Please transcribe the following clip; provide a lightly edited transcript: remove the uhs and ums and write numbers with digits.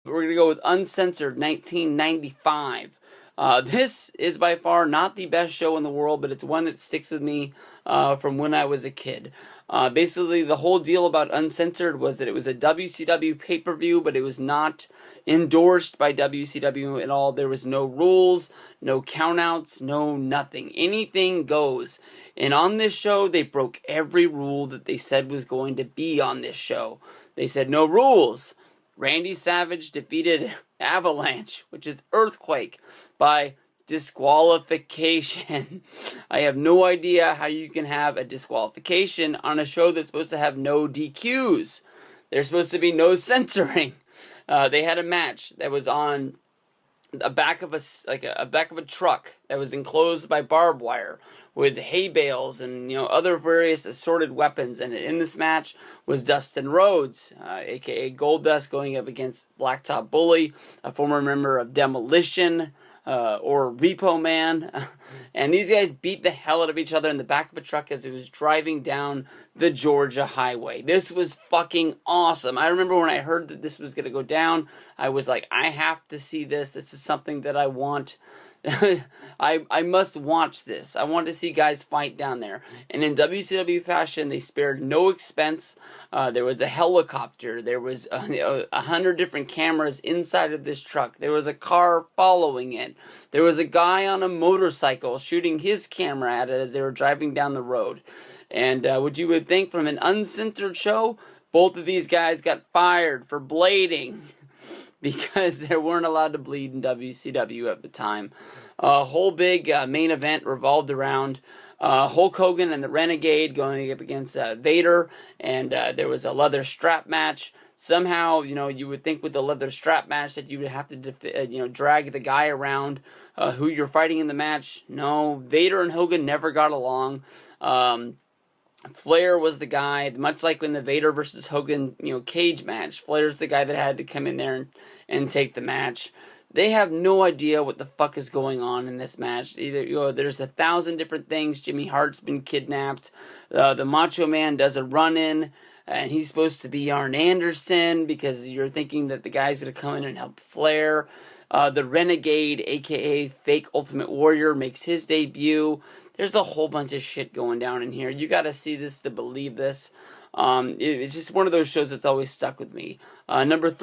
We're going to go with Uncensored 1995. This is by far not the best show in the world, but it's one that sticks with me from when I was a kid. Basically, the whole deal about Uncensored was that it was a WCW pay-per-view, but it was not endorsed by WCW at all. There was no rules, no countouts, no nothing. Anything goes. And on this show, they broke every rule that they said was going to be on this show. They said no rules. Randy Savage defeated Avalanche, which is Earthquake, by disqualification. I have no idea how you can have a disqualification on a show that's supposed to have no DQs. There's supposed to be no censoring. They had a match that was on the back of a back of a truck that was enclosed by barbed wire with hay bales and other various assorted weapons. And in this match was Dustin Rhodes, aka Goldust, going up against Blacktop Bully, a former member of Demolition or Repo Man. And these guys beat the hell out of each other in the back of a truck as it was driving down the Georgia highway. This was fucking awesome. I remember when I heard that this was going to go down, I was like, I have to see this. This is something that I want. I must watch this. I want to see guys fight down there. And in WCW fashion, they spared no expense. There was a helicopter. There was 100 different cameras inside of this truck. There was a car following it. There was a guy on a motorcycle shooting his camera at it as they were driving down the road. And what you would think from an uncensored show, both of these guys got fired for blading, because they weren't allowed to bleed in WCW at the time. A whole big main event revolved around Hulk Hogan and the Renegade going up against Vader, and there was a leather strap match. Somehow, you would think with the leather strap match that you would have to, drag the guy around who you're fighting in the match. No, Vader and Hogan never got along. Flair was the guy, much like in the Vader versus Hogan, cage match. Flair's the guy that had to come in there and take the match. They have no idea what the fuck is going on in this match. Either there's 1,000 different things. Jimmy Hart's been kidnapped. The Macho Man does a run-in, and he's supposed to be Arn Anderson because you're thinking that the guy's gonna come in and help Flair. The Renegade, aka Fake Ultimate Warrior, makes his debut. There's a whole bunch of shit going down in here. You gotta see this to believe this. It's just one of those shows that's always stuck with me. Number 3.